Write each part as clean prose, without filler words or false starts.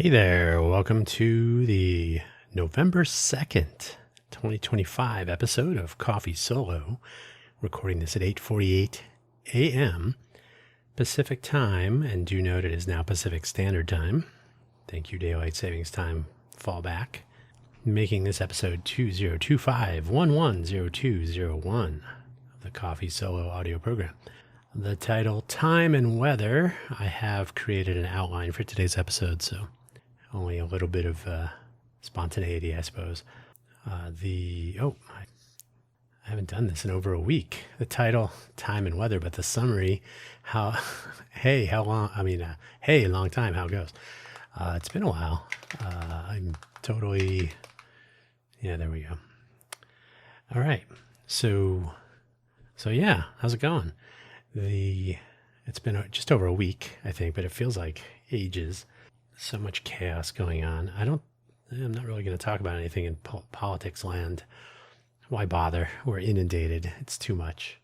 Hey there, welcome to the November 2nd, 2025 episode of Coffee Solo. Recording this at 8:48 a.m. Pacific Time, and do note it is now Pacific Standard Time. Thank you, Daylight Savings Time fallback. Making this episode 2025-110201 of the Coffee Solo audio program. The title, Time and Weather. I have created an outline for today's episode, so only a little bit of spontaneity, I suppose. I haven't done this in over a week. The title, Time and Weather, but the summary, hey, long time, how it goes. It's been a while. I'm totally, there we go. All right. So yeah, how's it going? It's been just over a week, I think, but it feels like ages. So much chaos going on. I'm not really going to talk about anything in politics land. Why bother? We're inundated. It's too much.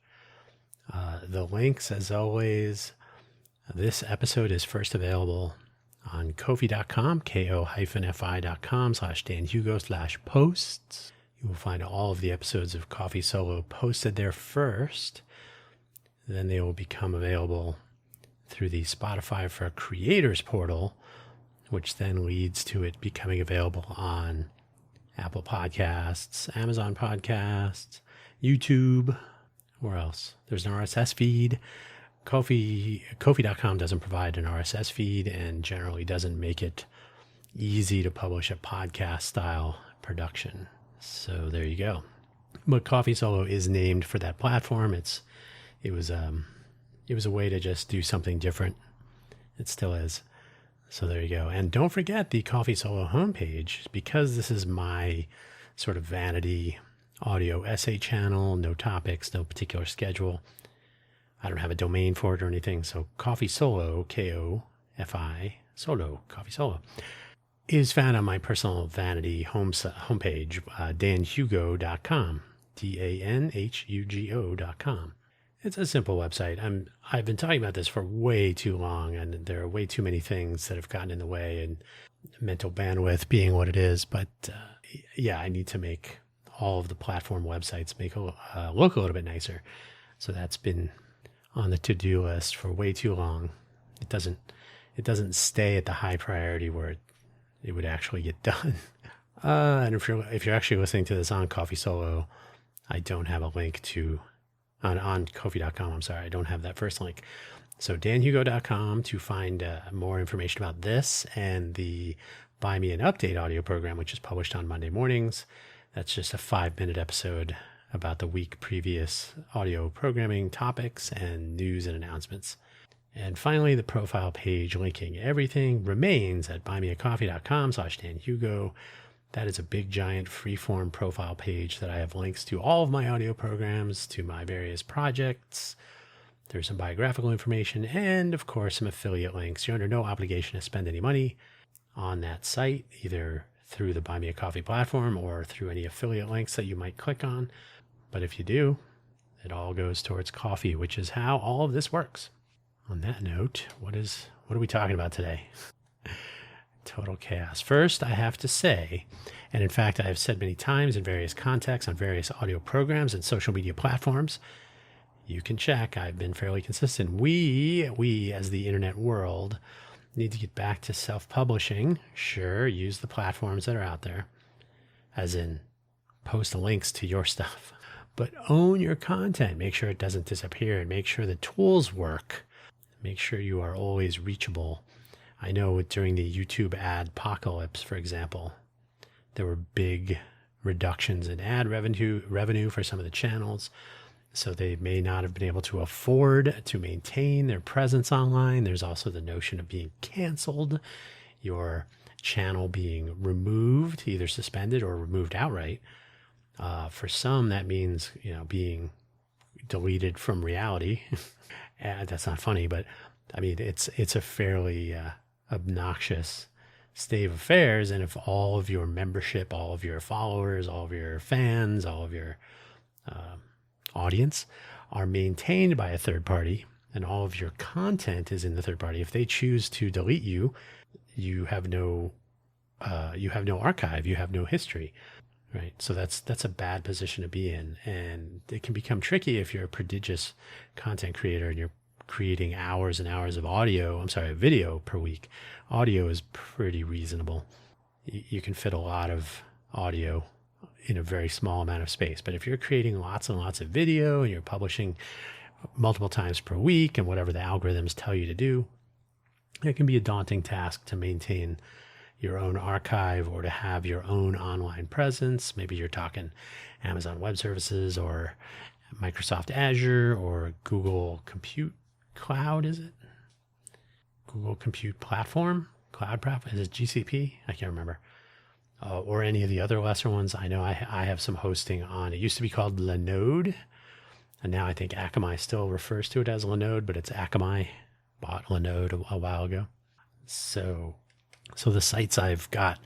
The links, as always, this episode is first available on ko-fi.com, ko-fi.com/danhugo/posts. You will find all of the episodes of Coffee Solo posted there first. Then they will become available through the Spotify for Creators portal, which then leads to it becoming available on Apple Podcasts, Amazon Podcasts, YouTube. Where else? There's an RSS feed. Ko-fi.com doesn't provide an RSS feed and generally doesn't make it easy to publish a podcast style production. So there you go. But Coffee Solo is named for that platform. It was a way to just do something different. It still is. So there you go. And don't forget the Coffee Solo homepage, because this is my sort of vanity audio essay channel, no topics, no particular schedule. I don't have a domain for it or anything. So Coffee Solo, K-O-F-I, Solo, Coffee Solo, is found on my personal vanity homepage, danhugo.com, danhugo.com. It's a simple website. I've been talking about this for way too long, and there are way too many things that have gotten in the way, and mental bandwidth being what it is. But I need to make all of the platform websites look a little bit nicer. So that's been on the to-do list for way too long. It doesn't stay at the high priority where it would actually get done. And if you're actually listening to this on Coffee Solo, I don't have a link to. On ko-fi.com, I'm sorry, I don't have that first link. So danhugo.com to find more information about this and the Buy Me an Update audio program, which is published on Monday mornings. That's just a 5-minute episode about the week previous audio programming topics and news and announcements. And finally, the profile page linking everything remains at buymeacoffee.com/danhugo. That is a big, giant, free-form profile page that I have links to all of my audio programs, to my various projects. There's some biographical information and, of course, some affiliate links. You're under no obligation to spend any money on that site, either through the Buy Me a Coffee platform or through any affiliate links that you might click on. But if you do, it all goes towards coffee, which is how all of this works. On that note, what are we talking about today? Total chaos. First, I have to say, and in fact, I have said many times in various contexts on various audio programs and social media platforms, you can check, I've been fairly consistent. We as the internet world need to get back to self-publishing. Sure, use the platforms that are out there, as in post links to your stuff, but own your content. Make sure it doesn't disappear, and make sure the tools work. Make sure you are always reachable. I know during the YouTube adpocalypse, for example, there were big reductions in ad revenue for some of the channels. So they may not have been able to afford to maintain their presence online. There's also the notion of being canceled, your channel being removed, either suspended or removed outright. For some, that means, being deleted from reality. That's not funny, but I mean, it's a fairly obnoxious state of affairs. And if all of your membership, all of your followers, all of your fans, all of your audience are maintained by a third party, and all of your content is in the third party, if they choose to delete you, you have no archive, you have no history, right? So that's a bad position to be in, and it can become tricky if you're a prodigious content creator and you're creating hours and hours of video per week. Audio is pretty reasonable. You can fit a lot of audio in a very small amount of space. But if you're creating lots and lots of video and you're publishing multiple times per week and whatever the algorithms tell you to do, it can be a daunting task to maintain your own archive or to have your own online presence. Maybe you're talking Amazon Web Services or Microsoft Azure or Google Compute Cloud, is it? Google Compute Platform? Cloud Platform? Is it GCP? I can't remember. Or any of the other lesser ones. I know I have some hosting on. It used to be called Linode, and now I think Akamai still refers to it as Linode, but it's Akamai. Bought Linode a while ago. So the sites I've got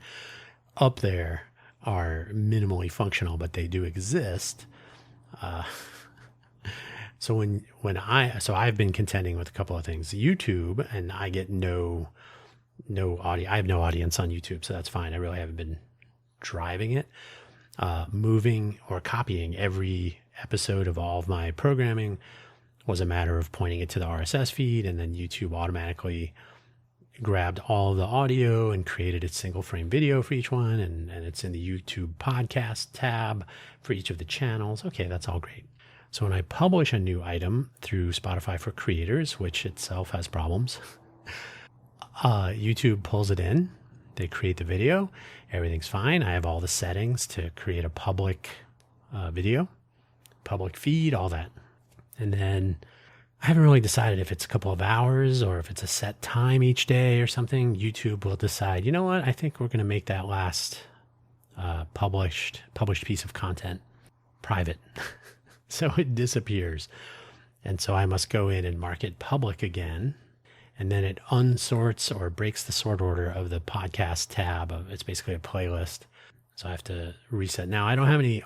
up there are minimally functional, but they do exist. So I've been contending with a couple of things. YouTube, and I get no audio. I have no audience on YouTube, so that's fine. I really haven't been driving it. Moving or copying every episode of all of my programming was a matter of pointing it to the RSS feed, and then YouTube automatically grabbed all of the audio and created a single frame video for each one, and it's in the YouTube podcast tab for each of the channels. Okay, that's all great. So when I publish a new item through Spotify for Creators, which itself has problems, YouTube pulls it in. They create the video. Everything's fine. I have all the settings to create a public video, public feed, all that. And then I haven't really decided if it's a couple of hours or if it's a set time each day or something. YouTube will decide, you know what, I think we're going to make that last published piece of content private. So it disappears. And so I must go in and mark it public again. And then it unsorts or breaks the sort order of the podcast tab. It's basically a playlist. So I have to reset. Now, I don't have any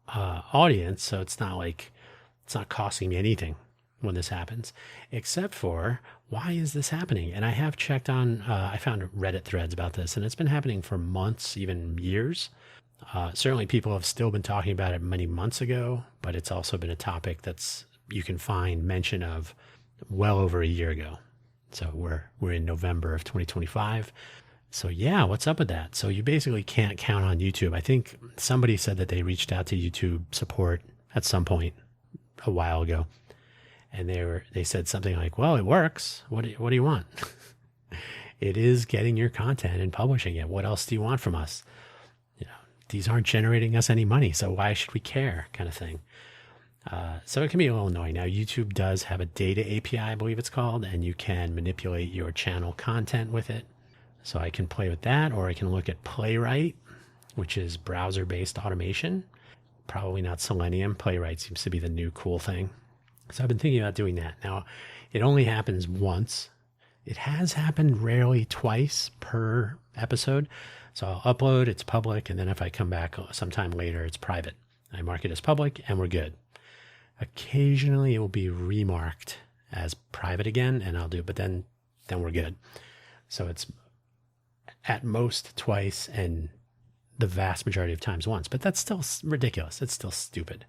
audience, so it's not costing me anything when this happens, except for, why is this happening? And I have checked on, I found Reddit threads about this, and it's been happening for months, even years. Certainly people have still been talking about it many months ago, but it's also been a topic you can find mention of well over a year ago. So we're in November of 2025. So yeah, what's up with that? So you basically can't count on YouTube. I think somebody said that they reached out to YouTube support at some point a while ago, and they said something like, well, it works. What do you want? It is getting your content and publishing it. What else do you want from us? These aren't generating us any money, so why should we care, kind of thing. So it can be a little annoying. Now, YouTube does have a data API, I believe it's called, and you can manipulate your channel content with it. So I can play with that, or I can look at Playwright, which is browser-based automation. Probably not Selenium. Playwright seems to be the new cool thing. So I've been thinking about doing that. Now, it only happens once. It has happened rarely twice per episode. So I'll upload, it's public, and then if I come back sometime later, it's private. I mark it as public, and we're good. Occasionally, it will be remarked as private again, and I'll do it, but then we're good. So it's at most twice, and the vast majority of times once. But that's still ridiculous. It's still stupid.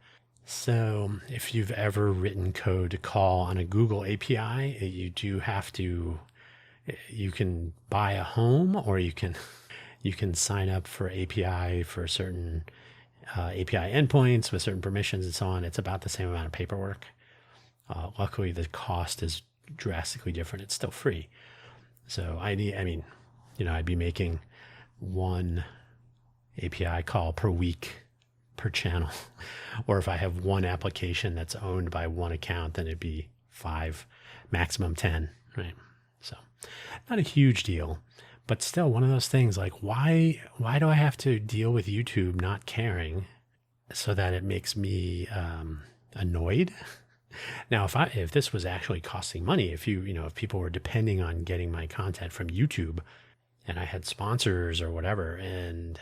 So if you've ever written code to call on a Google API, you do have to, you can buy a home, or you can sign up for API for certain API endpoints with certain permissions and so on. It's about the same amount of paperwork. Luckily, the cost is drastically different. It's still free. So I'd be making one API call per week per channel. Or if I have one application that's owned by one account, then it'd be 5, maximum 10, right? So not a huge deal. But still, one of those things, like, why do I have to deal with YouTube not caring so that it makes me annoyed? Now, if this was actually costing money, if people were depending on getting my content from YouTube, and I had sponsors or whatever, and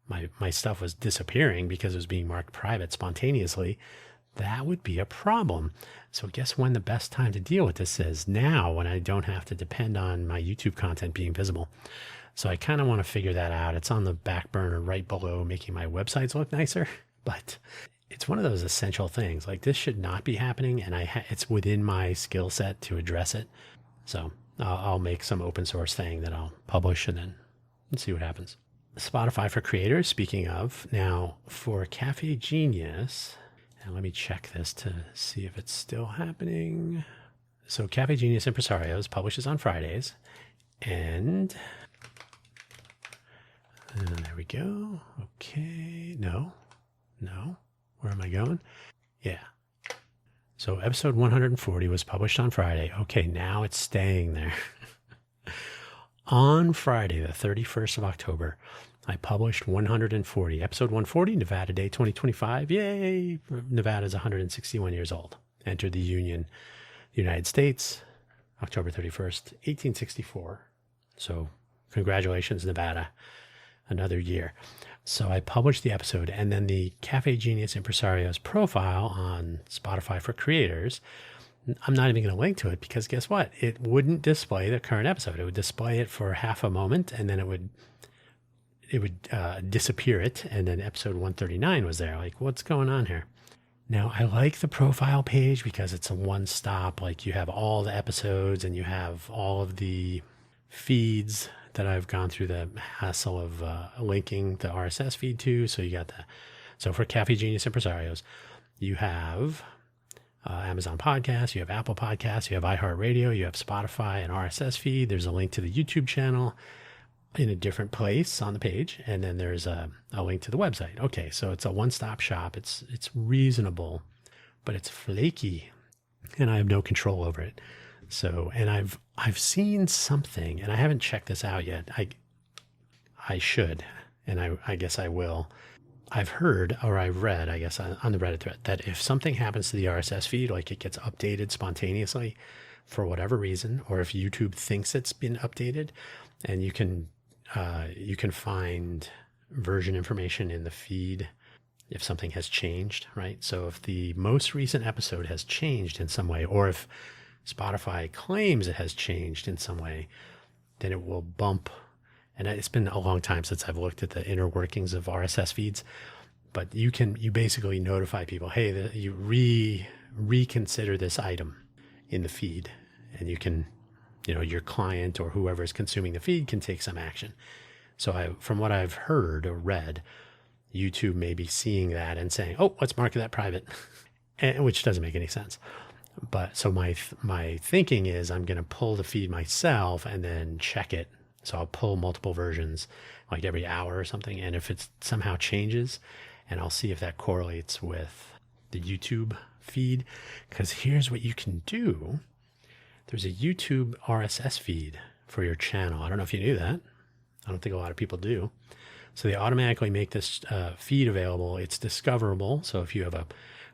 my stuff was disappearing because it was being marked private spontaneously, that would be a problem. So guess when the best time to deal with this is? Now, when I don't have to depend on my YouTube content being visible. So I kind of want to figure that out. It's on the back burner right below making my websites look nicer, but it's one of those essential things. Like, this should not be happening, and it's within my skill set to address it. So I'll make some open source thing that I'll publish and then see what happens. Spotify for Creators, speaking of, now for Cafe Genius, and let me check this to see if it's still happening. So Cafe Genius Impresarios publishes on Fridays, and there we go. Okay, no, where am I going? Yeah. So episode 140 was published on Friday. Okay, now it's staying there. On Friday, the 31st of October, I published 140. Episode 140, Nevada Day 2025. Yay! Nevada's 161 years old. Entered the Union, the United States, October 31st, 1864. So congratulations, Nevada. Another year. So I published the episode, and then the Cafe Genius Impresarios profile on Spotify for Creators, I'm not even going to link to it, because guess what? It wouldn't display the current episode. It would display it for half a moment, and then it would disappear it, and then episode 139 was there. Like, what's going on here? Now, I like the profile page because it's a one-stop. Like, you have all the episodes, and you have all of the feeds that I've gone through the hassle of linking the RSS feed to. So you got that. So for Cafe Genius Impresarios, you have Amazon Podcasts, you have Apple Podcasts, you have iHeartRadio, you have Spotify and RSS feed. There's a link to the YouTube channel in a different place on the page, and then there's a link to the website. Okay, so it's a one-stop shop. It's reasonable, but it's flaky, and I have no control over it. So, and I've seen something, and I haven't checked this out yet. I should, and I guess I will. I've heard, or I've read, I guess, on the Reddit thread, that if something happens to the RSS feed, like it gets updated spontaneously for whatever reason, or if YouTube thinks it's been updated, and you can find version information in the feed if something has changed, right? So if the most recent episode has changed in some way, or if Spotify claims it has changed in some way, then it will bump. And it's been a long time since I've looked at the inner workings of RSS feeds, but you basically notify people, hey, you reconsider this item in the feed, and you can, your client or whoever is consuming the feed can take some action. So from what I've heard or read, YouTube may be seeing that and saying, oh, let's mark that private, which doesn't make any sense. But so my thinking is I'm going to pull the feed myself and then check it. So I'll pull multiple versions like every hour or something. And if it somehow changes, and I'll see if that correlates with the YouTube feed. Because here's what you can do. There's a YouTube RSS feed for your channel. I don't know if you knew that. I don't think a lot of people do. So they automatically make this feed available. It's discoverable. So if you have a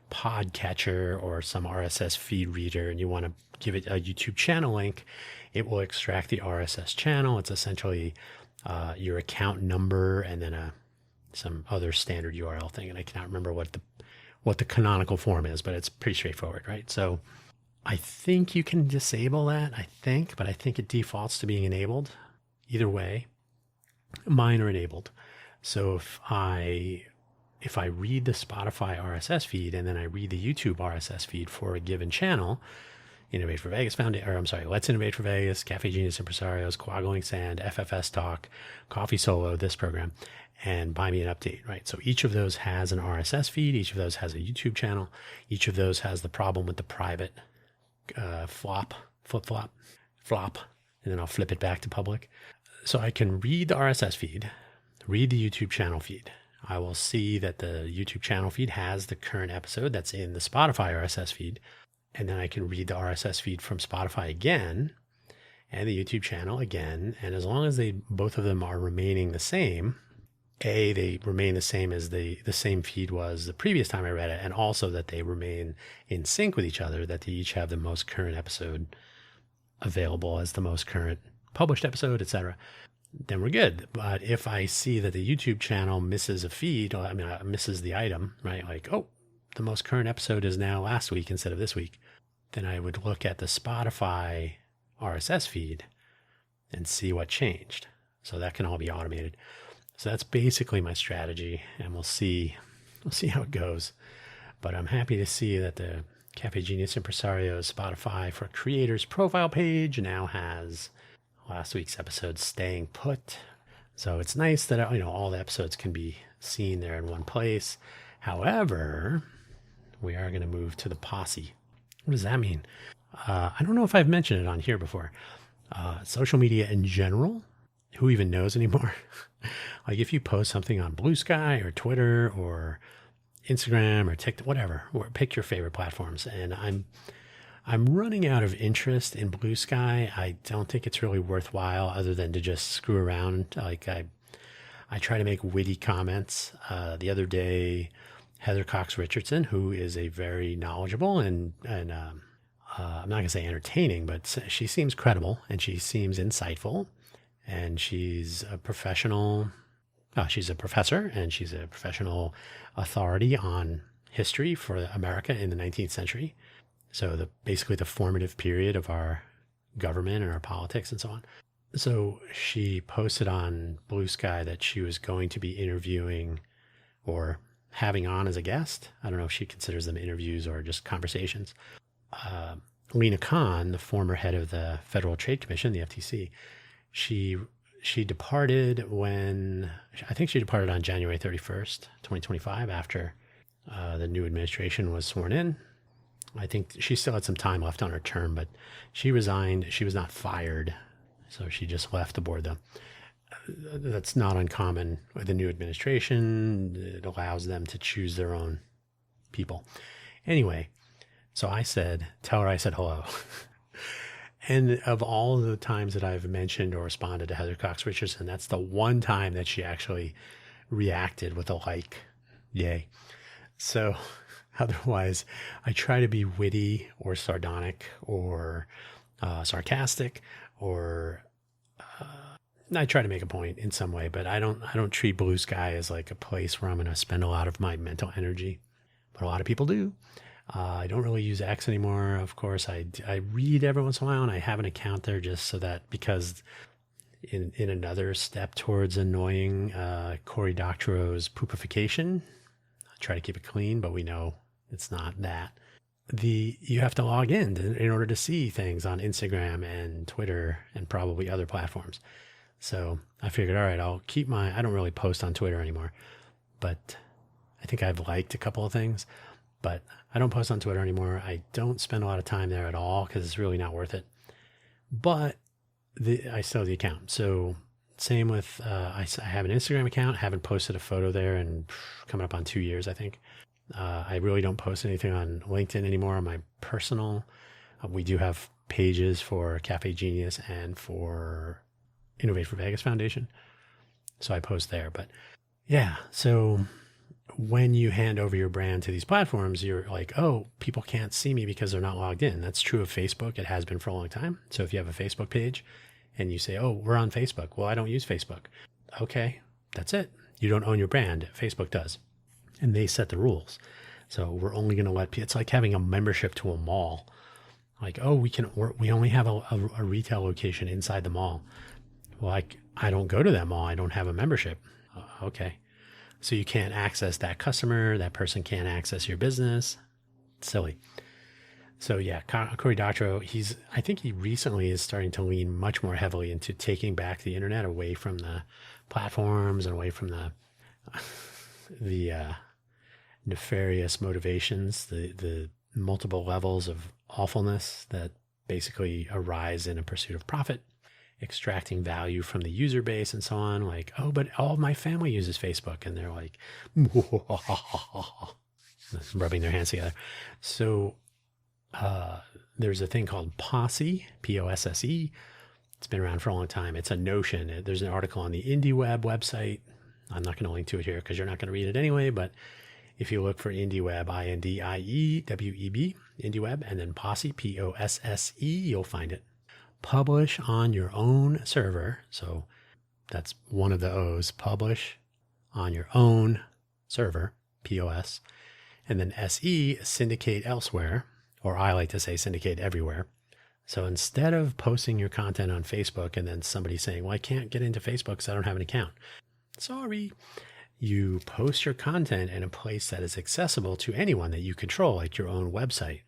podcatcher or some RSS feed reader and you want to give it a YouTube channel link, it will extract the RSS channel. It's essentially your account number and then some other standard URL thing. And I cannot remember what the canonical form is, but it's pretty straightforward, right? So I think you can disable that, but I think it defaults to being enabled. Either way, mine are enabled. So if I read the Spotify RSS feed and then I read the YouTube RSS feed for a given channel, Innovate for Vegas Let's Innovate for Vegas, Cafe Genius Impresarios, Coagulating Sand, FFS Talk, Coffee Solo, this program, and Buy Me an Update, right? So each of those has an RSS feed. Each of those has a YouTube channel. Each of those has the problem with the private flip-flop, and then I'll flip it back to public. So I can read the RSS feed, read the YouTube channel feed. I will see that the YouTube channel feed has the current episode that's in the Spotify RSS feed. And then I can read the RSS feed from Spotify again and the YouTube channel again. And as long as both of them are remaining the same, they remain the same as the same feed was the previous time I read it, and also that they remain in sync with each other, that they each have the most current episode available as the most current published episode, etc., then we're good. But if I see that the YouTube channel misses a feed, misses the item, right? Like, oh, the most current episode is now last week instead of this week, then I would look at the Spotify RSS feed and see what changed. So that can all be automated. So that's basically my strategy, and we'll see how it goes. But I'm happy to see that the Cafe Genius Impresario Spotify for Creators profile page now has last week's episode staying put. So it's nice that all the episodes can be seen there in one place. However, we are going to move to the Posse. What does that mean? I don't know if I've mentioned it on here before. Social media in general, who even knows anymore? Like if you post something on Blue Sky or Twitter or Instagram or TikTok, whatever, or pick your favorite platforms. And I'm running out of interest in Blue Sky. I don't think it's really worthwhile other than to just screw around. Like I try to make witty comments. The other day, Heather Cox Richardson, who is a very knowledgeable and I'm not going to say entertaining, but she seems credible and she seems insightful, and she's a professional. She's a professor and she's a professional authority on history for America in the 19th century. So basically the formative period of our government and our politics and so on. So she posted on Blue Sky that she was going to be interviewing or having on as a guest. I don't know if she considers them interviews or just conversations. Lena Khan, the former head of the Federal Trade Commission, the FTC, she departed I think she departed on January 31st, 2025, after the new administration was sworn in. I think she still had some time left on her term, but she resigned. She was not fired, so she just left the board, though. That's not uncommon with the new administration. It allows them to choose their own people. Anyway, so tell her I said hello. And of all the times that I've mentioned or responded to Heather Cox Richardson, that's the one time that she actually reacted with a like. Yay. So otherwise, I try to be witty or sardonic or sarcastic, or I try to make a point in some way, but I don't treat Blue Sky as like a place where I'm going to spend a lot of my mental energy. But a lot of people do. I don't really use X anymore. Of course, I read every once in a while, and I have an account there just so that, because in another step towards annoying Cory Doctorow's poopification, I try to keep it clean, but we know it's not that. You have to log in order to see things on Instagram and Twitter and probably other platforms. So I figured, all right, I don't really post on Twitter anymore, but I think I've liked a couple of things. But I don't post on Twitter anymore. I don't spend a lot of time there at all because it's really not worth it. But I still have the account. So same with, I have an Instagram account. Haven't posted a photo there in coming up on 2 years, I think. I really don't post anything on LinkedIn anymore on my personal. We do have pages for Cafe Genius and for Innovate for Vegas Foundation. So I post there. But yeah, so when you hand over your brand to these platforms, you're like, oh, people can't see me because they're not logged in. That's true of Facebook. It has been for a long time. So if you have a Facebook page and you say, oh, we're on Facebook. Well, I don't use Facebook. Okay, that's it. You don't own your brand. Facebook does. And they set the rules. So we're only going to let people, it's like having a membership to a mall. Like, oh, we only have a retail location inside the mall. Well, I don't go to that mall. I don't have a membership. Okay. So you can't access that customer. That person can't access your business. Silly. So yeah, Cory Doctorow, I think he recently is starting to lean much more heavily into taking back the internet away from the platforms and away from the nefarious motivations, the multiple levels of awfulness that basically arise in a pursuit of profit, extracting value from the user base and so on. Like, oh, but all of my family uses Facebook. And they're like, rubbing their hands together. So there's a thing called Posse, Posse. It's been around for a long time. It's a notion. There's an article on the IndieWeb website. I'm not going to link to it here because you're not going to read it anyway. But if you look for IndieWeb, INDIEWEB, IndieWeb, and then Posse, POSSE, you'll find it. Publish on your own server. So that's one of the O's. Publish on your own server, POS. And then SE, syndicate elsewhere, or I like to say syndicate everywhere. So instead of posting your content on Facebook and then somebody saying, well, I can't get into Facebook because I don't have an account. Sorry. You post your content in a place that is accessible to anyone that you control, like your own website.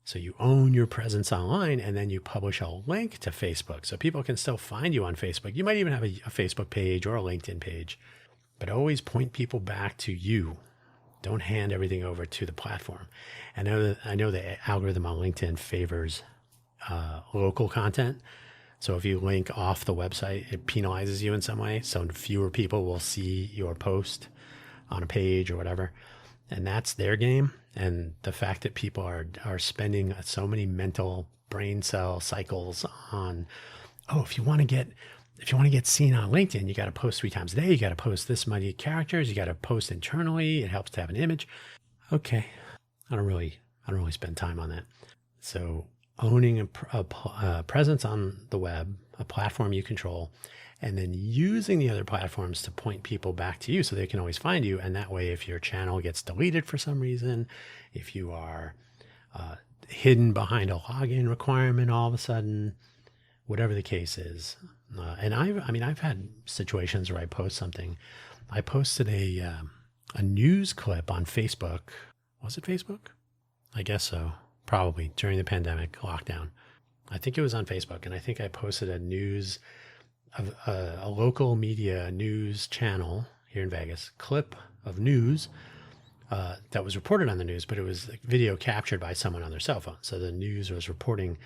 So you own your presence online, and then you publish a link to Facebook so people can still find you on Facebook. You might even have a Facebook page or a LinkedIn page, but always point people back to you. Don't hand everything over to the platform. I know the algorithm on LinkedIn favors local content. So if you link off the website, it penalizes you in some way. So fewer people will see your post on a page or whatever. And that's their game. And the fact that people are spending so many mental brain cell cycles on, if you want to get seen on LinkedIn, you got to post 3 times a day. You got to post this many characters. You got to post internally. It helps to have an image. Okay. I don't really spend time on that. So owning a presence on the web, a platform you control, and then using the other platforms to point people back to you so they can always find you. And that way, if your channel gets deleted for some reason, if you are hidden behind a login requirement all of a sudden, whatever the case is. And I've had situations where I post something. I posted a news clip on Facebook. Was it Facebook? I guess so. Probably during the pandemic lockdown. I think it was on Facebook, and I think I posted a local media news channel here in Vegas clip of news that was reported on the news, but it was like video captured by someone on their cell phone. So the news was reporting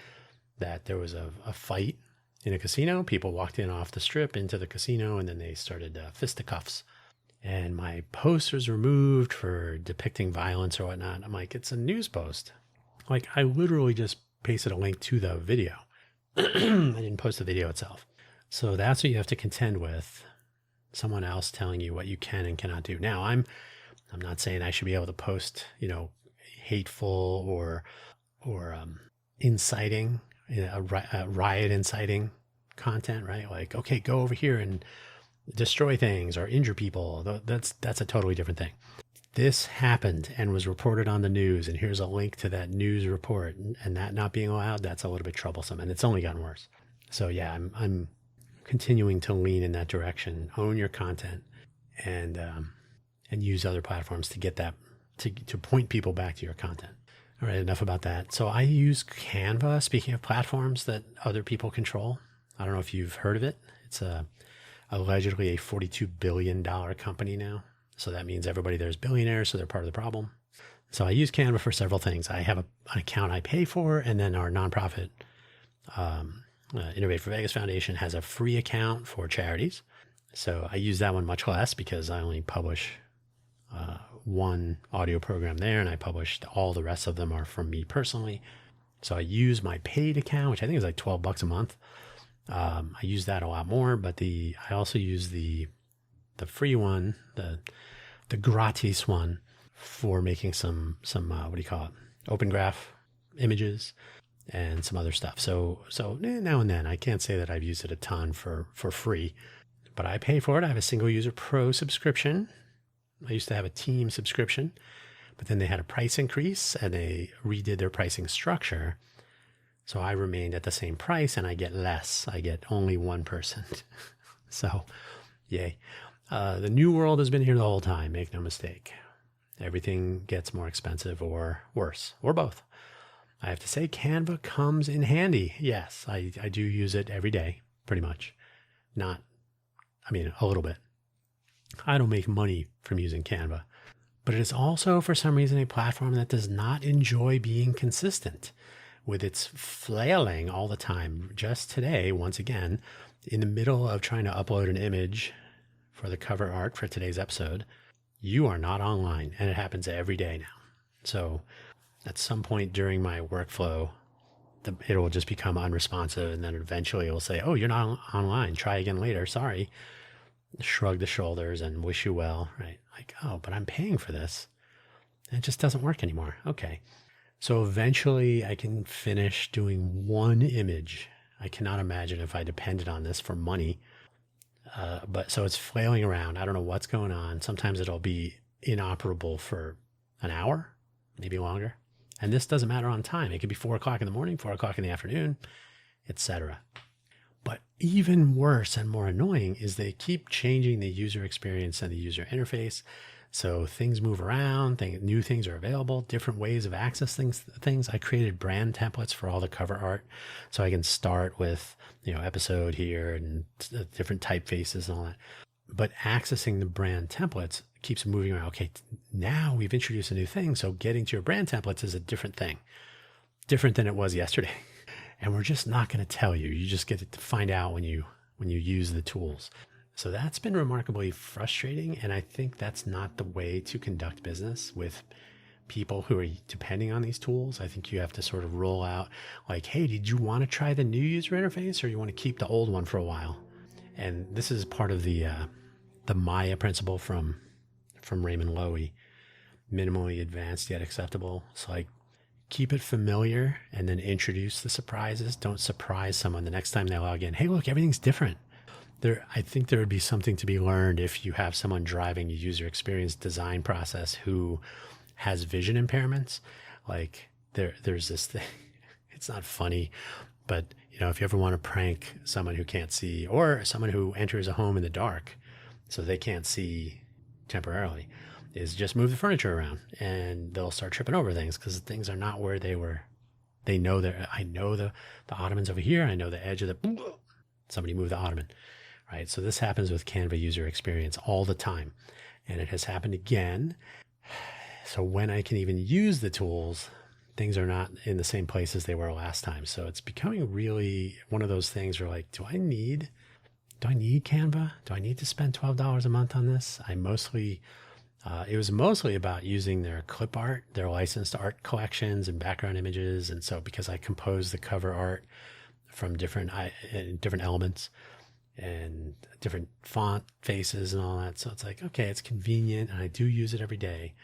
that there was a fight in a casino. People walked in off the strip into the casino, and then they started fisticuffs. And my post was removed for depicting violence or whatnot. I'm like, it's a news post. Like, I literally just pasted a link to the video. I didn't post the video itself. So that's what you have to contend with. Someone else telling you what you can and cannot do. Now, I'm not saying I should be able to post, hateful or inciting, riot inciting content, right? Like, okay, go over here and destroy things or injure people. That's a totally different thing. This happened and was reported on the news, and here's a link to that news report, and that not being allowed, that's a little bit troublesome, and it's only gotten worse. So yeah, I'm continuing to lean in that direction. Own your content and use other platforms to get that to point people back to your content. All right, enough about that. So I use Canva. Speaking of platforms that other people control, I don't know if you've heard of it. It's allegedly a $42 billion company now. So that means everybody there is billionaires, so they're part of the problem. So I use Canva for several things. I have an account I pay for, and then our nonprofit Innovate for Vegas Foundation has a free account for charities. So I use that one much less because I only publish one audio program there, and I published all the rest of them are from me personally. So I use my paid account, which I think is like $12 a month. I use that a lot more, but I also use the free one, the gratis one, for making some what do you call it? Open graph images and some other stuff. So now and then, I can't say that I've used it a ton for free, but I pay for it. I have a single user pro subscription. I used to have a team subscription, but then they had a price increase and they redid their pricing structure. So I remained at the same price and I get less. I get only one person. So yay. The new world has been here the whole time. Make no mistake. Everything gets more expensive or worse, or both. I have to say Canva comes in handy. Yes, I do use it every day, pretty much. A little bit. I don't make money from using Canva, but it is also, for some reason, a platform that does not enjoy being consistent with its flailing all the time. Just today, once again, in the middle of trying to upload an image for the cover art for today's episode, you are not online, and it happens every day now. So at some point during my workflow, it will just become unresponsive, and then eventually it will say, oh, you're not online. Try again later. Sorry. Shrug the shoulders and wish you well, right? Like, oh, but I'm paying for this. And it just doesn't work anymore. Okay. So eventually I can finish doing one image. I cannot imagine if I depended on this for money. But so it's flailing around. I don't know what's going on. Sometimes it'll be inoperable for an hour, maybe longer. And this doesn't matter on time. It could be 4 o'clock in the morning, 4 o'clock in the afternoon, etc. But even worse and more annoying is they keep changing the user experience and the user interface. So things move around, new things are available, different ways of accessing things. I created brand templates for all the cover art. So I can start with, episode here and different typefaces and all that. But accessing the brand templates keeps moving around. Okay, now we've introduced a new thing. So getting to your brand templates is a different thing, different than it was yesterday. And we're just not going to tell you. You just get to find out when you use the tools. So that's been remarkably frustrating. And I think that's not the way to conduct business with people who are depending on these tools. I think you have to sort of roll out like, hey, did you want to try the new user interface or you want to keep the old one for a while? And this is part of the Maya principle from Raymond Loewy, minimally advanced yet acceptable. So like, keep it familiar and then introduce the surprises. Don't surprise someone the next time they log in. Hey, look, everything's different. I think there would be something to be learned if you have someone driving a user experience design process who has vision impairments. Like there's this thing, it's not funny, but if you ever want to prank someone who can't see or someone who enters a home in the dark so they can't see temporarily, is just move the furniture around and they'll start tripping over things because things are not where they were. I know the ottoman's over here. I know the edge of somebody moved the ottoman, right? So this happens with Canva user experience all the time. And it has happened again. So when I can even use the tools, things are not in the same place as they were last time. So it's becoming really one of those things where like, do I need Canva? Do I need to spend $12 a month on this? It was mostly about using their clip art, their licensed art collections and background images. And so because I composed the cover art from different elements and different font faces and all that. So it's like, okay, it's convenient and I do use it every day.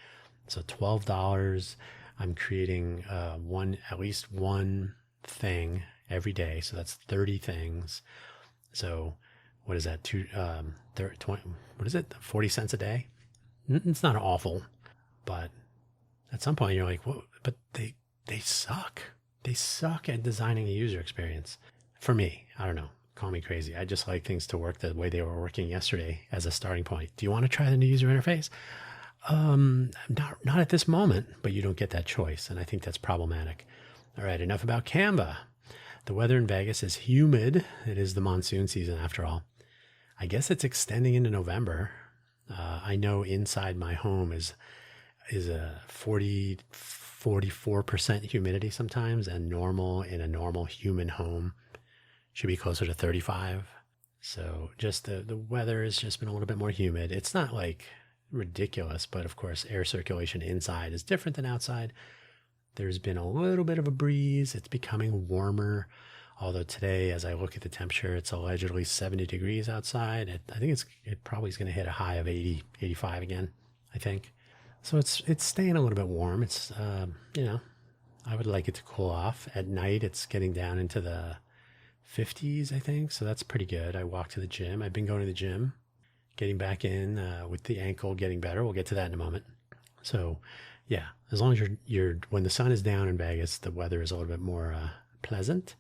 So $12, I'm creating at least one thing every day. So that's 30 things. So what is that? 20, what is it? 40 cents a day? It's not awful, but at some point you're like, whoa, but they suck. They suck at designing a user experience. For me, I don't know. Call me crazy. I just like things to work the way they were working yesterday as a starting point. Do you want to try the new user interface? Not at this moment, but you don't get that choice. And I think that's problematic. All right. Enough about Canva. The weather in Vegas is humid. It is the monsoon season after all. I guess it's extending into November. I know inside my home is a 44% humidity sometimes, and normal in a normal human home should be closer to 35. So just the weather has just been a little bit more humid. It's not like ridiculous, but of course air circulation inside is different than outside. There's been a little bit of a breeze. It's becoming warmer. Although today, as I look at the temperature, it's allegedly 70 degrees outside. I think it probably is going to hit a high of 80, 85 again, I think. So it's staying a little bit warm. It's, I would like it to cool off. At night, it's getting down into the 50s, I think. So that's pretty good. I walk to the gym. I've been going to the gym, getting back in with the ankle getting better. We'll get to that in a moment. So yeah, as long as you're when the sun is down in Vegas, the weather is a little bit more pleasant.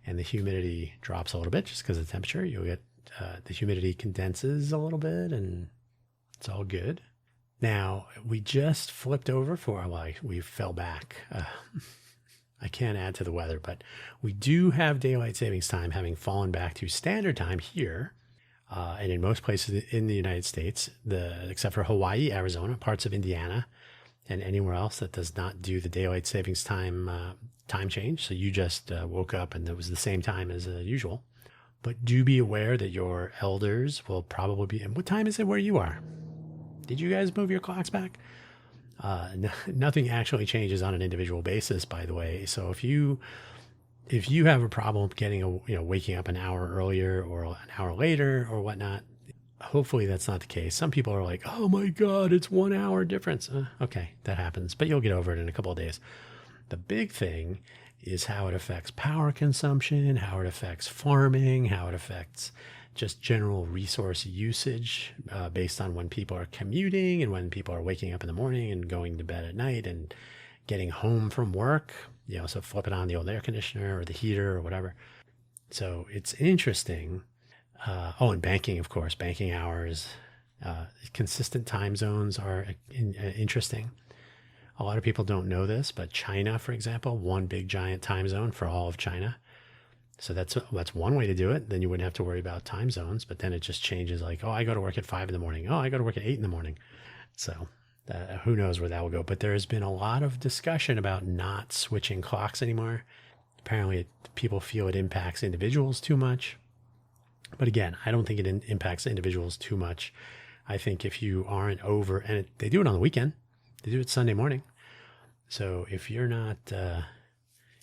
And the humidity drops a little bit just because of the temperature. You'll get the humidity condenses a little bit and it's all good. Now, we just flipped over we fell back. I can't add to the weather, but we do have daylight savings time having fallen back to standard time here. And in most places in the United States, except for Hawaii, Arizona, parts of Indiana, and anywhere else that does not do the daylight savings time change. So you just woke up and it was the same time as usual. But do be aware that your elders will probably be. And what time is it where you are? Did you guys move your clocks back? Nothing actually changes on an individual basis, by the way. So if you have a problem getting waking up an hour earlier or an hour later or whatnot, hopefully that's not the case. Some people are like, oh my God, it's 1 hour difference. Okay, that happens, but you'll get over it in a couple of days. The big thing is how it affects power consumption, how it affects farming, how it affects just general resource usage based on when people are commuting and when people are waking up in the morning and going to bed at night and getting home from work, so flipping on the old air conditioner or the heater or whatever. So it's interesting. And banking, of course, banking hours, consistent time zones are interesting. A lot of people don't know this, but China, for example, one big giant time zone for all of China. So that's one way to do it. Then you wouldn't have to worry about time zones, but then it just changes like, I go to work at 5 in the morning. I go to work at 8 in the morning. So who knows where that will go. But there has been a lot of discussion about not switching clocks anymore. Apparently people feel it impacts individuals too much. But again, I don't think it impacts individuals too much. I think if you aren't over, and they do it on the weekend, they do it Sunday morning. So if you're not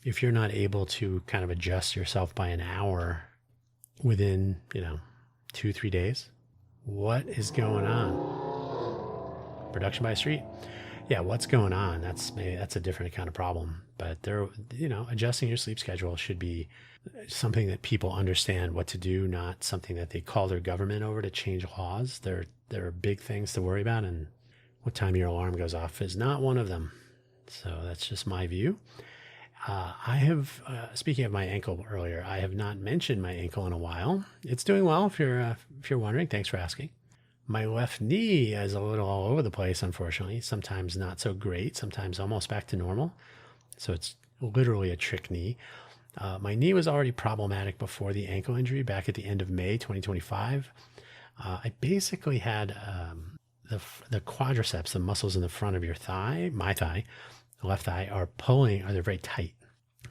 able to kind of adjust yourself by an hour within, 2-3 days, what is going on? Production by street. Yeah, what's going on? That's a different kind of problem. But adjusting your sleep schedule should be something that people understand what to do, not something that they call their government over to change laws. There are big things to worry about, and what time your alarm goes off is not one of them. So that's just my view. I have, speaking of my ankle earlier, I have not mentioned my ankle in a while. It's doing well, if you're wondering. Thanks for asking. My left knee is a little all over the place, unfortunately. Sometimes not so great, sometimes almost back to normal. So it's literally a trick knee. My knee was already problematic before the ankle injury back at the end of May 2025. I basically had the quadriceps, the muscles in the front of your thigh, my thigh, the left thigh, they're very tight.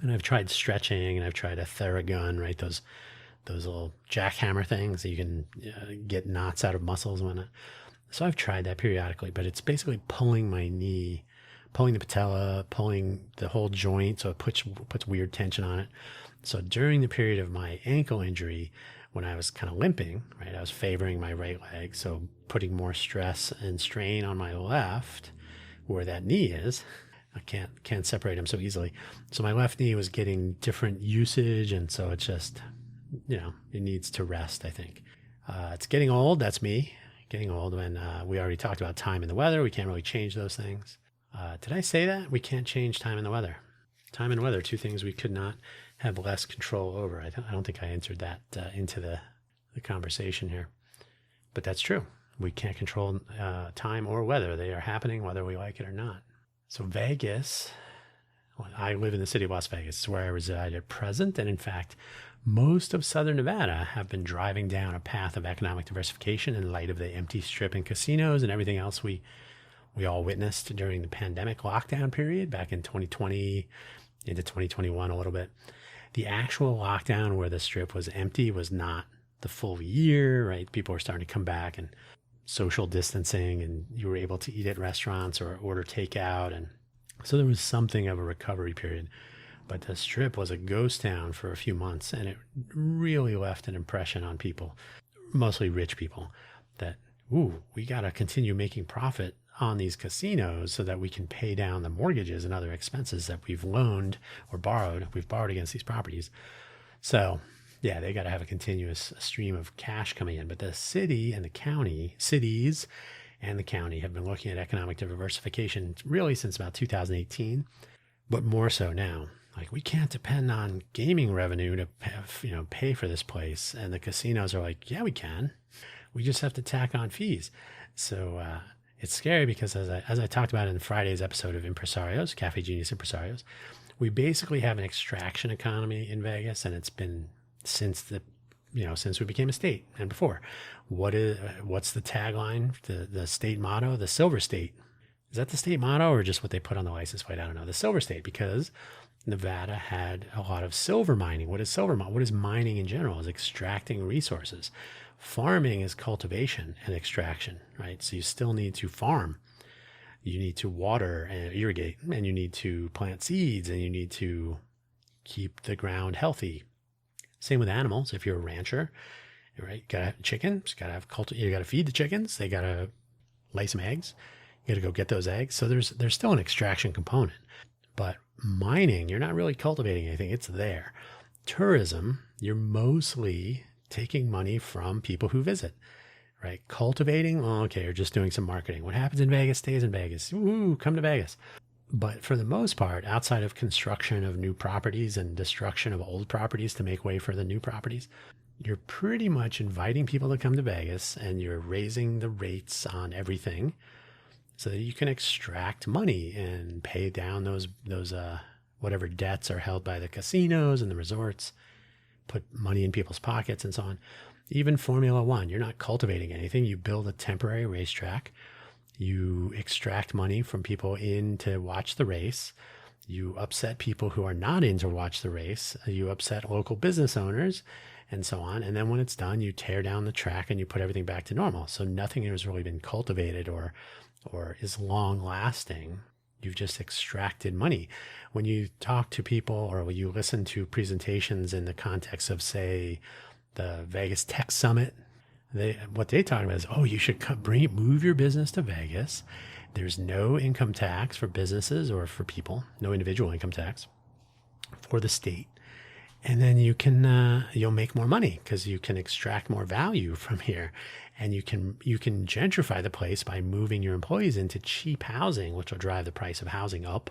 And I've tried stretching, and I've tried a Theragun, right? Those little jackhammer things that you can get knots out of muscles and whatnot. So I've tried that periodically, but it's basically pulling my knee, pulling the patella, pulling the whole joint. So it puts weird tension on it. So during the period of my ankle injury, when I was kind of limping, right, I was favoring my right leg. So putting more stress and strain on my left, where that knee is. I can't separate them so easily. So my left knee was getting different usage. And so it's just, it needs to rest, I think. It's getting old. That's me getting old. When we already talked about time and the weather. We can't really change those things. Did I say that? We can't change time and the weather. Time and weather, two things we could not have less control over. I don't think I entered that into the conversation here. But that's true. We can't control time or weather. They are happening whether we like it or not. So Vegas, I live in the city of Las Vegas. It's where I reside at present. And in fact, most of Southern Nevada have been driving down a path of economic diversification in light of the empty strip and casinos and everything else we all witnessed during the pandemic lockdown period back in 2020 into 2021 a little bit. The actual lockdown where the strip was empty was not the full year, right? People were starting to come back and social distancing, and you were able to eat at restaurants or order takeout. And so there was something of a recovery period. But the strip was a ghost town for a few months, and it really left an impression on people, mostly rich people, that, we got to continue making profit on these casinos so that we can pay down the mortgages and other expenses that we've loaned or borrowed. We've borrowed against these properties. So yeah, they got to have a continuous stream of cash coming in. But the city and the county, cities and the county have been looking at economic diversification really since about 2018, but more so now. Like, we can't depend on gaming revenue to have, pay for this place. And the casinos are like, yeah, we can. We just have to tack on fees. So it's scary because as I talked about in Friday's episode of Impresarios, Cafe Genius Impresarios, we basically have an extraction economy in Vegas, and it's been since we became a state and before. What's the tagline, the state motto, the Silver State? Is that the state motto or just what they put on the license plate? I don't know. The Silver State, because Nevada had a lot of silver mining. What is silver mining? What is mining in general? Is extracting resources. Farming is cultivation and extraction, right? So you still need to farm. You need to water and irrigate, and you need to plant seeds, and you need to keep the ground healthy. Same with animals. If you're a rancher, right? You gotta have chickens. You gotta feed the chickens. They gotta lay some eggs. You gotta go get those eggs. So there's still an extraction component. But mining, you're not really cultivating anything. It's there. Tourism, you're mostly taking money from people who visit, right? Cultivating, you're just doing some marketing. What happens in Vegas stays in Vegas. Come to Vegas. But for the most part, outside of construction of new properties and destruction of old properties to make way for the new properties, you're pretty much inviting people to come to Vegas and you're raising the rates on everything so that you can extract money and pay down those whatever debts are held by the casinos and the resorts, put money in people's pockets and so on. Even Formula One, you're not cultivating anything. You build a temporary racetrack. You extract money from people in to watch the race. You upset people who are not in to watch the race. You upset local business owners and so on. And then when it's done, you tear down the track and you put everything back to normal. So nothing has really been cultivated or is long lasting. You've just extracted money. When you talk to people or when you listen to presentations in the context of, say, the Vegas Tech Summit, what they talk about is, oh, you should move your business to Vegas. There's no income tax for businesses or for people, no individual income tax for the state. And then you can you'll make more money because you can extract more value from here, and you can gentrify the place by moving your employees into cheap housing, which will drive the price of housing up.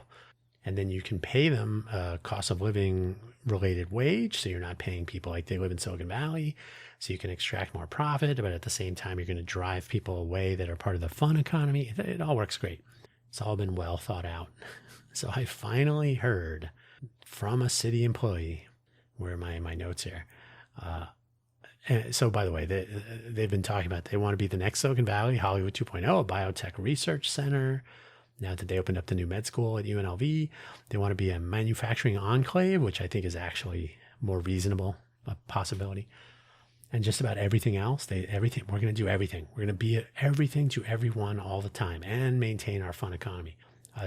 And then you can pay them a cost of living related wage, so you're not paying people like they live in Silicon Valley. So you can extract more profit, but at the same time, you're going to drive people away that are part of the fun economy. It all works great. It's all been well thought out. So I finally heard from a city employee, where are my notes here? And so, by the way, they've been talking about they want to be the next Silicon Valley, Hollywood 2.0, a biotech research center. Now that they opened up the new med school at UNLV, they want to be a manufacturing enclave, which I think is actually more reasonable, a possibility. And just about everything else, we're going to do everything. We're going to be everything to everyone all the time and maintain our fun economy.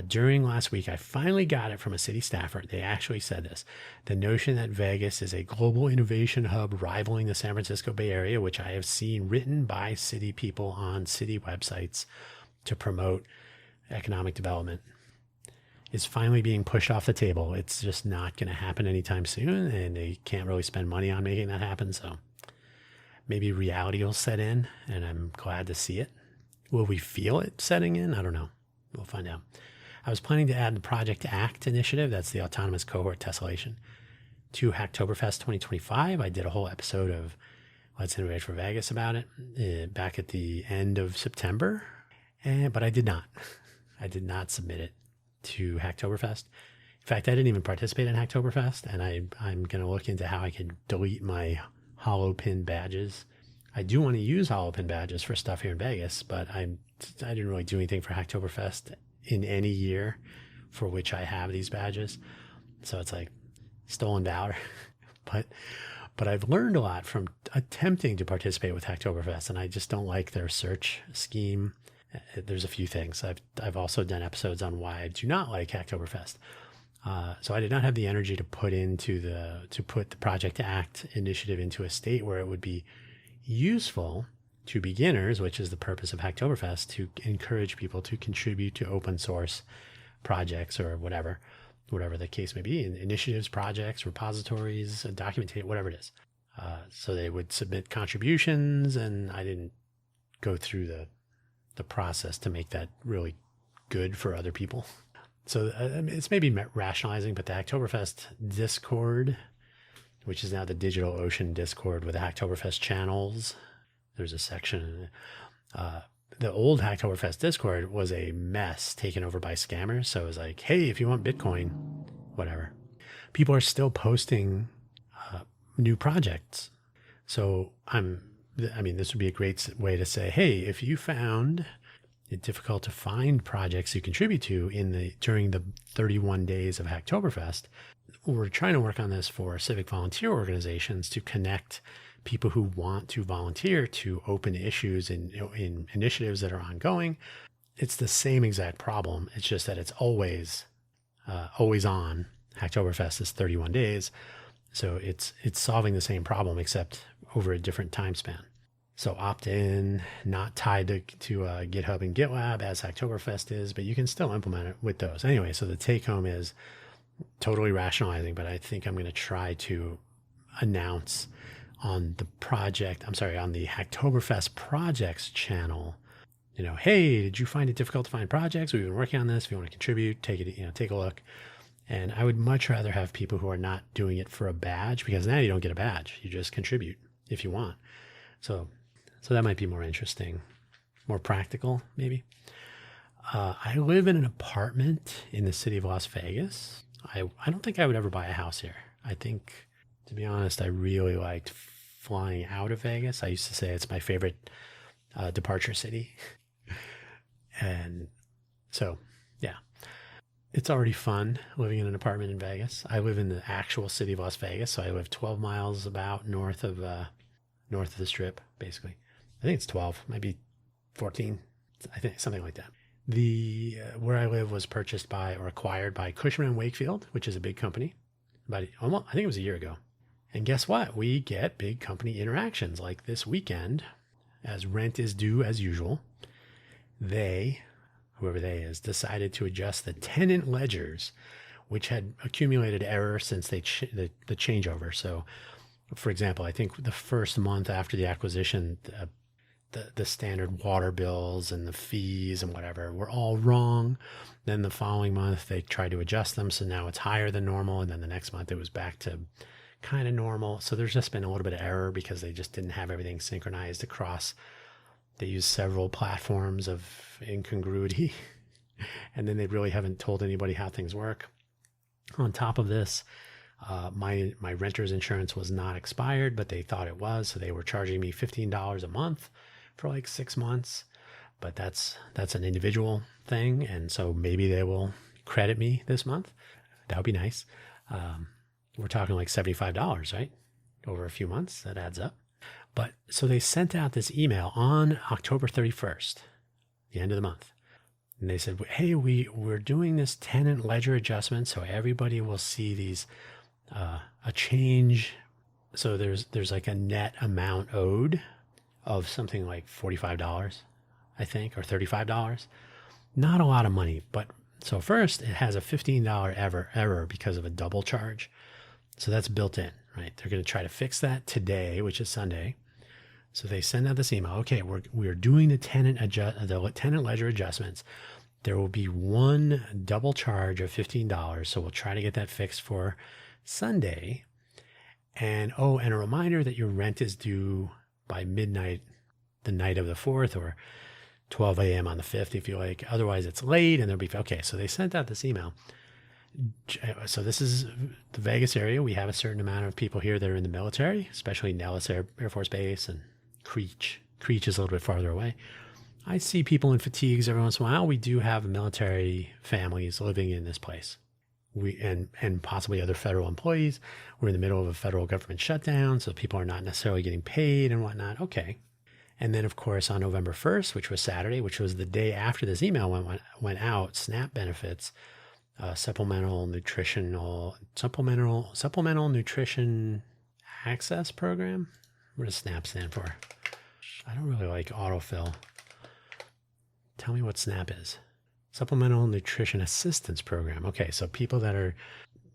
During last week, I finally got it from a city staffer. They actually said this. The notion that Vegas is a global innovation hub rivaling the San Francisco Bay Area, which I have seen written by city people on city websites to promote economic development, is finally being pushed off the table. It's just not going to happen anytime soon, and they can't really spend money on making that happen. So maybe reality will set in, and I'm glad to see it. Will we feel it setting in? I don't know. We'll find out. I was planning to add the Project ACT initiative, that's the autonomous cohort tessellation, to Hacktoberfest 2025. I did a whole episode of Let's Innovate for Vegas about it back at the end of September, but I did not. I did not submit it to Hacktoberfest. In fact, I didn't even participate in Hacktoberfest, and I'm going to look into how I can delete my hollow pin badges. I do want to use hollow pin badges for stuff here in Vegas, but I didn't really do anything for Hacktoberfest in any year for which I have these badges. So it's like stolen valor. But I've learned a lot from attempting to participate with Hacktoberfest, and I just don't like their search scheme. There's a few things. I've also done episodes on why I do not like Hacktoberfest. So I did not have the energy to put the Project ACT initiative into a state where it would be useful to beginners, which is the purpose of Hacktoberfest, to encourage people to contribute to open source projects or whatever the case may be, initiatives, projects, repositories, documentation, whatever it is. So they would submit contributions, and I didn't go through the process to make that really good for other people. So it's maybe rationalizing, but the Hacktoberfest Discord, which is now the DigitalOcean Discord with the Hacktoberfest channels, there's a section. The old Hacktoberfest Discord was a mess taken over by scammers. So it was like, hey, if you want Bitcoin, whatever. People are still posting new projects. So this would be a great way to say, hey, if you found it difficult to find projects you contribute to during the 31 days of Hacktoberfest, we're trying to work on this for civic volunteer organizations to connect people who want to volunteer to open issues in initiatives that are ongoing. It's the same exact problem. It's just that it's always on. Hacktoberfest is 31 days. So it's solving the same problem, except over a different time span. So opt-in, not tied to GitHub and GitLab as Hacktoberfest is, but you can still implement it with those. Anyway, so the take home is totally rationalizing, but I think I'm going to try to announce on the Hacktoberfest projects channel Hey, did you find it difficult to find projects? We've been working on this. If you want to contribute, take a look. And I would much rather have people who are not doing it for a badge, because now you don't get a badge. You just contribute if you want. So, so that might be more interesting, more practical, maybe. I live in an apartment in the city of Las Vegas. I don't think I would ever buy a house here. I think, to be honest, I really liked flying out of Vegas. I used to say it's my favorite departure city. And so, yeah, it's already fun living in an apartment in Vegas. I live in the actual city of Las Vegas, so I live 12 miles about north of the Strip, basically. I think it's 12, maybe 14. I think something like that. The where I live was purchased by or acquired by Cushman & Wakefield, which is a big company. I think it was a year ago. And guess what? We get big company interactions like this weekend, as rent is due as usual. Whoever they is, decided to adjust the tenant ledgers, which had accumulated error since the changeover. So, for example, I think the first month after the acquisition, the standard water bills and the fees and whatever were all wrong. Then the following month they tried to adjust them, so now it's higher than normal. And then the next month it was back to kind of normal. So there's just been a little bit of error because they just didn't have everything synchronized across. They use several platforms of incongruity, and then they really haven't told anybody how things work. On top of this, my renter's insurance was not expired, but they thought it was, so they were charging me $15 a month for like 6 months. But that's an individual thing, and so maybe they will credit me this month. That would be nice. We're talking like $75, right? Over a few months, that adds up. But so they sent out this email on October 31st, the end of the month. And they said, hey, we're doing this tenant ledger adjustment, so everybody will see these, a change. So there's like a net amount owed of something like $45, I think, or $35. Not a lot of money, but so first it has a $15 error because of a double charge. So that's built in, right? They're going to try to fix that today, which is Sunday. So they send out this email. Okay, we're doing the tenant ledger adjustments. There will be one double charge of $15. So we'll try to get that fixed for Sunday. And a reminder that your rent is due by midnight, the night of the 4th, or 12 a.m. on the 5th, if you like. Otherwise, it's late, and there'll be okay. So they sent out this email. So this is the Vegas area. We have a certain amount of people here that are in the military, especially Nellis Air Force Base and Creech. Creech is a little bit farther away. I see people in fatigues every once in a while. We do have military families living in this place. And possibly other federal employees. We're in the middle of a federal government shutdown, so people are not necessarily getting paid and whatnot. Okay. And then, of course, on November 1st, which was Saturday, which was the day after this email went out, SNAP benefits, supplemental nutrition access program. What does SNAP stand for? I don't really like autofill. Tell me what SNAP is. Supplemental Nutrition Assistance Program. Okay, so people that are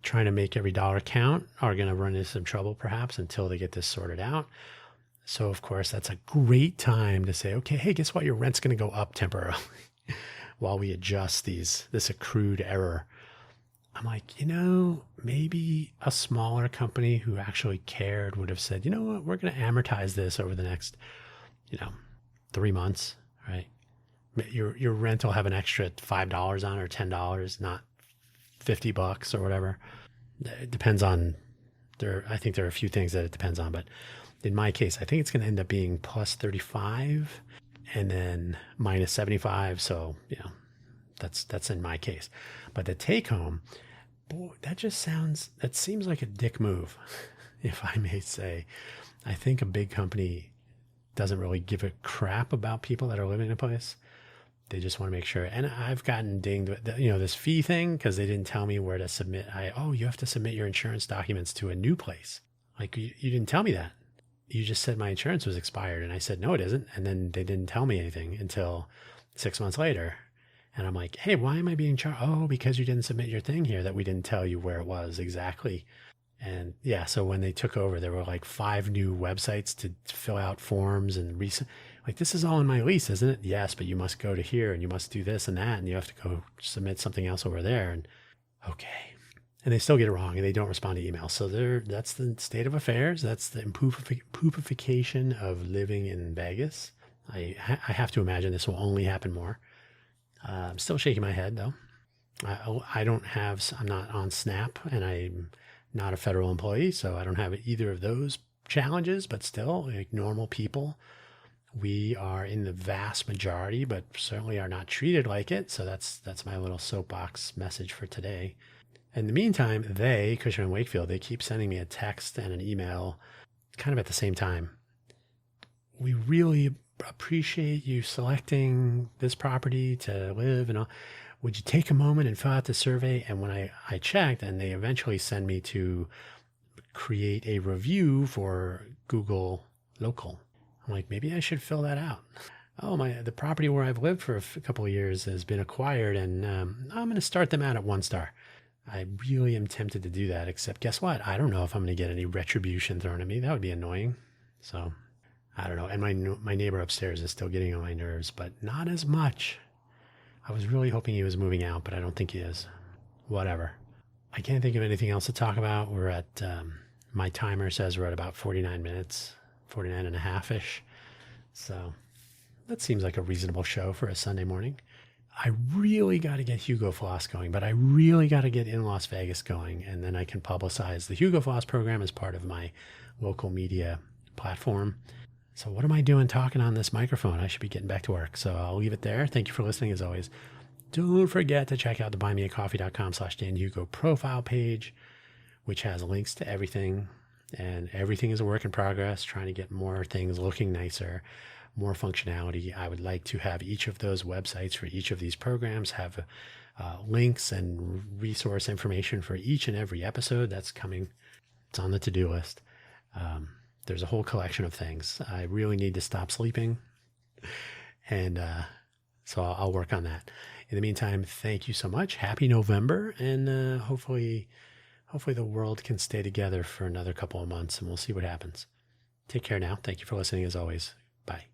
trying to make every dollar count are going to run into some trouble perhaps until they get this sorted out. So, of course, that's a great time to say, okay, hey, guess what? Your rent's going to go up temporarily while we adjust this accrued error. I'm like, maybe a smaller company who actually cared would have said, you know what, we're going to amortize this over the next, 3 months, right? Your rent will have an extra $5 on it or $10, not $50 or whatever. It depends on I think there are a few things that it depends on, but in my case, I think it's going to end up being plus 35 and then minus 75. So, that's in my case. But the take home, boy, that seems like a dick move, if I may say. I think a big company doesn't really give a crap about people that are living in a place. They just want to make sure. And I've gotten dinged with, this fee thing because they didn't tell me where to submit. You have to submit your insurance documents to a new place. Like, you didn't tell me that. You just said my insurance was expired. And I said, no, it isn't. And then they didn't tell me anything until 6 months later. And I'm like, hey, why am I being charged? Oh, because you didn't submit your thing here that we didn't tell you where it was exactly. And yeah, so when they took over, there were like 5 new websites to fill out forms and Like, this is all in my lease, isn't it? Yes, but you must go to here and you must do this and that, and you have to go submit something else over there. And okay. And they still get it wrong and they don't respond to emails. So that's the state of affairs. That's the poopification of living in Vegas. I have to imagine this will only happen more. I'm still shaking my head though. I'm not on SNAP and I'm not a federal employee, so I don't have either of those challenges, but still, like normal people, we are in the vast majority, but certainly are not treated like it. So that's my little soapbox message for today. In the meantime, Cushman & Wakefield, they keep sending me a text and an email kind of at the same time. We really appreciate you selecting this property to live and all. Would you take a moment and fill out the survey? And when I checked, and they eventually send me to create a review for Google Local. I'm like, maybe I should fill that out. Oh, the property where I've lived for a couple of years has been acquired, and I'm going to start them out at 1 star. I really am tempted to do that, except guess what? I don't know if I'm going to get any retribution thrown at me. That would be annoying. So I don't know. And my neighbor upstairs is still getting on my nerves, but not as much. I was really hoping he was moving out, but I don't think he is. Whatever. I can't think of anything else to talk about. We're at, my timer says we're at about 49 minutes, 49 and a half-ish. So that seems like a reasonable show for a Sunday morning. I really got to get Hugo Floss going, but I really got to get In Las Vegas going, and then I can publicize the Hugo Floss program as part of my local media platform. So what am I doing talking on this microphone? I should be getting back to work. So I'll leave it there. Thank you for listening as always. Don't forget to check out the buymeacoffee.com/Dan Hugo profile page, which has links to everything, and everything is a work in progress, trying to get more things looking nicer, more functionality. I would like to have each of those websites for each of these programs have links and resource information for each and every episode. That's coming. It's on the to-do list. There's a whole collection of things. I really need to stop sleeping. And so I'll work on that. In the meantime, thank you so much. Happy November. And hopefully the world can stay together for another couple of months, and we'll see what happens. Take care now. Thank you for listening as always. Bye.